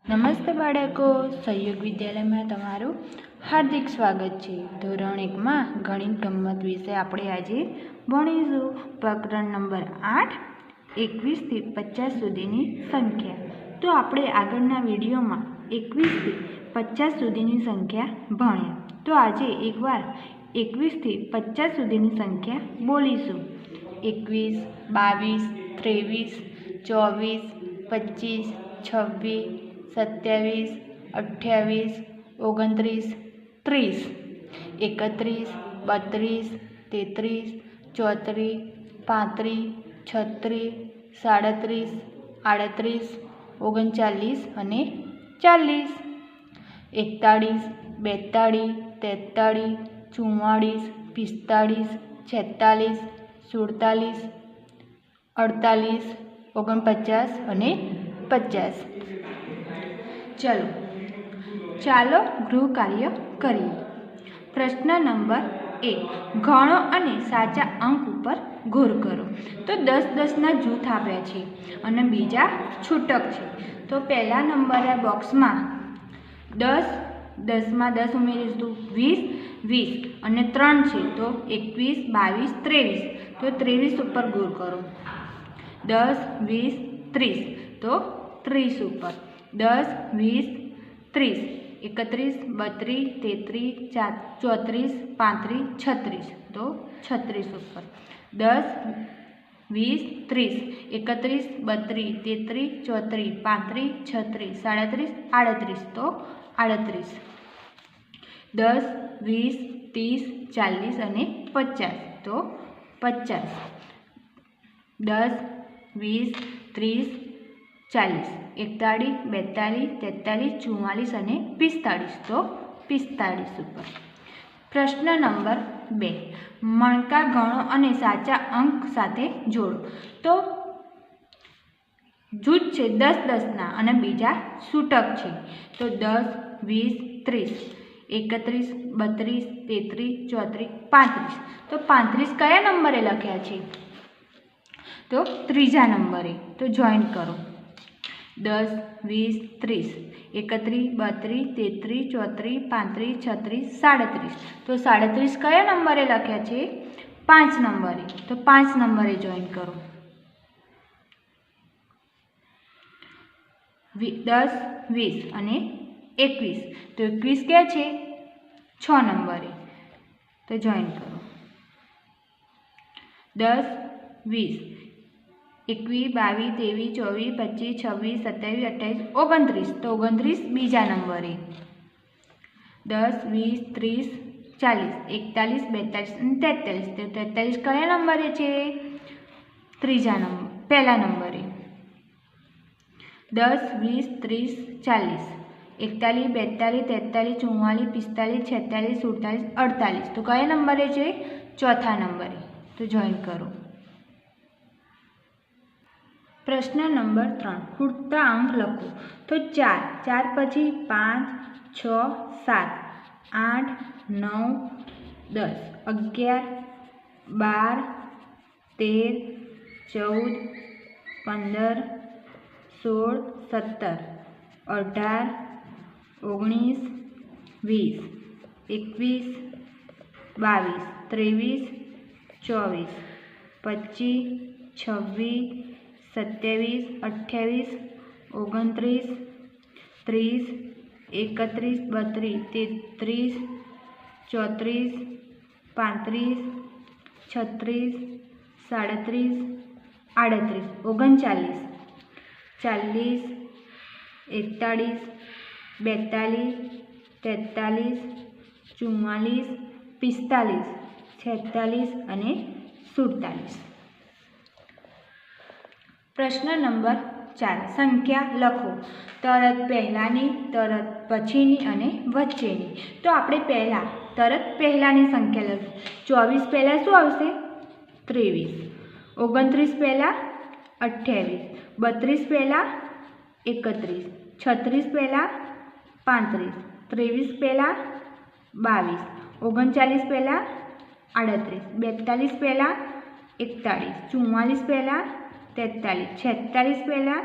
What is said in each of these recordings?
નમસ્તે બાળકો, સહયોગ વિદ્યાલયમાં તમારું હાર્દિક સ્વાગત છે। ધોરણ 1માં ગણિત ગમ્મત વિશે આપણે આજે ભણીશું। પ્રકરણ નંબર 8 21 થી 50 સુધીની સંખ્યા। તો આપણે આગળના વિડીયોમાં 21 થી 50 સુધીની સંખ્યા ભણ્યા। તો આજે એકવાર 21 થી 50 સુધીની સંખ્યા બોલીશું। 21, 22, 23, 24, 25, 26, 27, 28, 29, 30, 31, 32, 33, 34, 35, 36, 37, 38, 39 અને 40, 41, 42, 43, 44, 45, 46, 47, 48, 49 અને 50। ચાલો ગૃહ કાર્ય કરીએ। પ્રશ્ન નંબર 1, ગણો અને સાચા અંક ઉપર ગોર કરો। તો 10-10ના જૂથ આપ્યા છે અને બીજા છૂટક છે। તો પહેલા નંબરના બોક્સમાં 10, 10માં 10 ઉમેરીશું, 20, 20 અને 3 છે તો 21, 22, 23, તો 23 ઉપર ગોર કરો। 10, 20, 30 તો 30 ઉપર, 10, 20, 30, 31, 32, 33, 34, 35, 36 તો 36 ઉપર, 10, 20, 30, 31, 32, 33, 34, 35, 36, 37, 38 તો 38, 10, 20, 30, 40 અને 50 તો 50, 10, 20, 30, 40, 41, 42, 43, 44 અને 45 તો 45 ઉપર। પ્રશ્ન નંબર 2, મણકા ગણો અને સાચા અંક સાથે જોડો। તો જૂથ છે 10-10ના અને બીજા છૂટક છે। તો 10, 20, 30, 31, 32, 33, 34, 35, તો 35 કયા નંબરે લખ્યા છે? તો ત્રીજા નંબરે। તો જોઈન્ટ કરો, 10, 20, 30, 31, 32, 33, 34, 35, 36, તો 37 કયા નંબરે લખ્યા છે? 5 નંબરે। તો 5 નંબરે જોઈન્ટ કરો, 10, 20 અને 21, તો 21 ક્યાં છે? 6 નંબરે। તો જોઈન્ટ કરો, 10, 20, 21, 22, 23, 24, 25, 26, 27, 28, તો 29 બીજા નંબરે। 10, 20, 30, 40, 41, 42 અને 43, તો 43 કયા નંબરે છે? પહેલા નંબરે। 10, 20, 30, 40, 41, 42, 43, 44, 45, 46, 47, 48, તો કયા નંબરે છે? ચોથા નંબરે। તો જોઈન્ટ કરો। પ્રશ્ન નંબર 3, ખૂટતા અંક લખો। તો 4, 4 પછી 5, 6, 7, 8, 9, 10, 11, 12, 13, 14, 15, 16, 17, 18, 19, 20, 21, 22, 23, 24, 25, 26, 27, 28, 29, 30, 31, 32, 33, 34, 35, 36, 37, 38, 39, 40, 41, 42, 43, 44, 45, 46 અને 47। પ્રશ્ન નંબર 4, સંખ્યા લખો। તરત પહેલાંની, તરત પછીની અને વચ્ચેની। તો આપણે તરત પહેલાંની સંખ્યા લખીએ। 24 પહેલાં શું આવશે? 23, 29 પહેલાં 28, 32 પહેલાં 31, 36 પહેલાં 35, 23 પહેલાં 22, 39 પહેલાં 38, 42 પહેલાં 41, 44 પહેલાં 43, 46 પહેલાં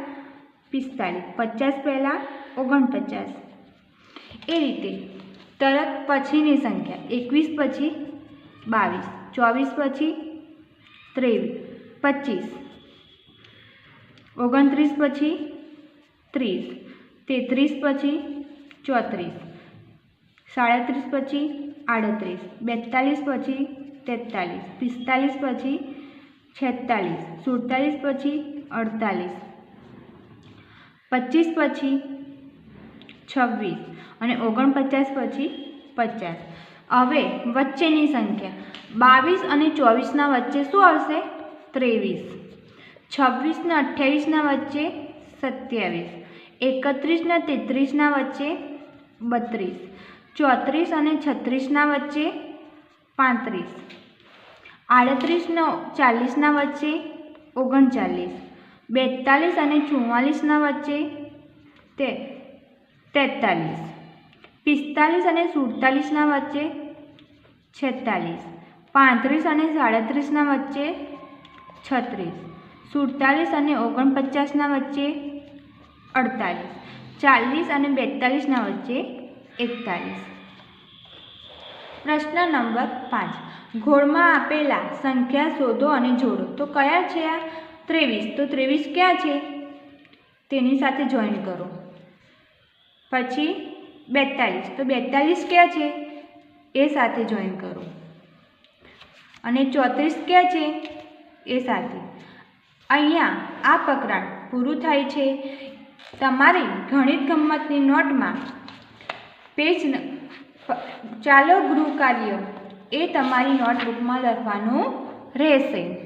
45, 50 પહેલાં 49. એ રીતે તરત પછીની સંખ્યા 21 પછી 22, 24 પછી 23, 25, 29 પછી 30, 33 પછી 34, 37 પછી 38, 42 પછી 43, 45 પછી 46, 47 પછી 48, 25 પછી 26 અને 49 પછી 50. હવે વચ્ચેની સંખ્યા 22 અને 24ના વચ્ચે શું આવશે? 23. 26 ને 28ના વચ્ચે 27, 31 ને 33ના વચ્ચે 32, 34 અને 36ના વચ્ચે 35, 38 ને 40ના વચ્ચે 39, 42 અને 44ના વચ્ચે 43, 45 અને 47ના વચ્ચે 46, 35 અને 37ના વચ્ચે 36, 47 અને 49ના વચ્ચે 48, 40 અને 42ના વચ્ચે 41. પ્રશ્ન નંબર 5. ઘોળમાં આપેલા સંખ્યા શોધો અને જોડો. તો કયા છે આ? 23. તો 23 ક્યાં છે? તેની સાથે જોઈન કરો. પછી 42. તો 42 ક્યાં છે? એ સાથે જોઈન કરો. અને 34 ક્યાં છે? એ સાથે. અહીંયા આ પ્રકરણ પૂરું થાય છે. તમારી ગણિત ગમ્મતની નોટમાં પેજ ચાલો ગૃહ કાર્ય એ તમારી નોટબુકમાં લખવાનું રહેશે.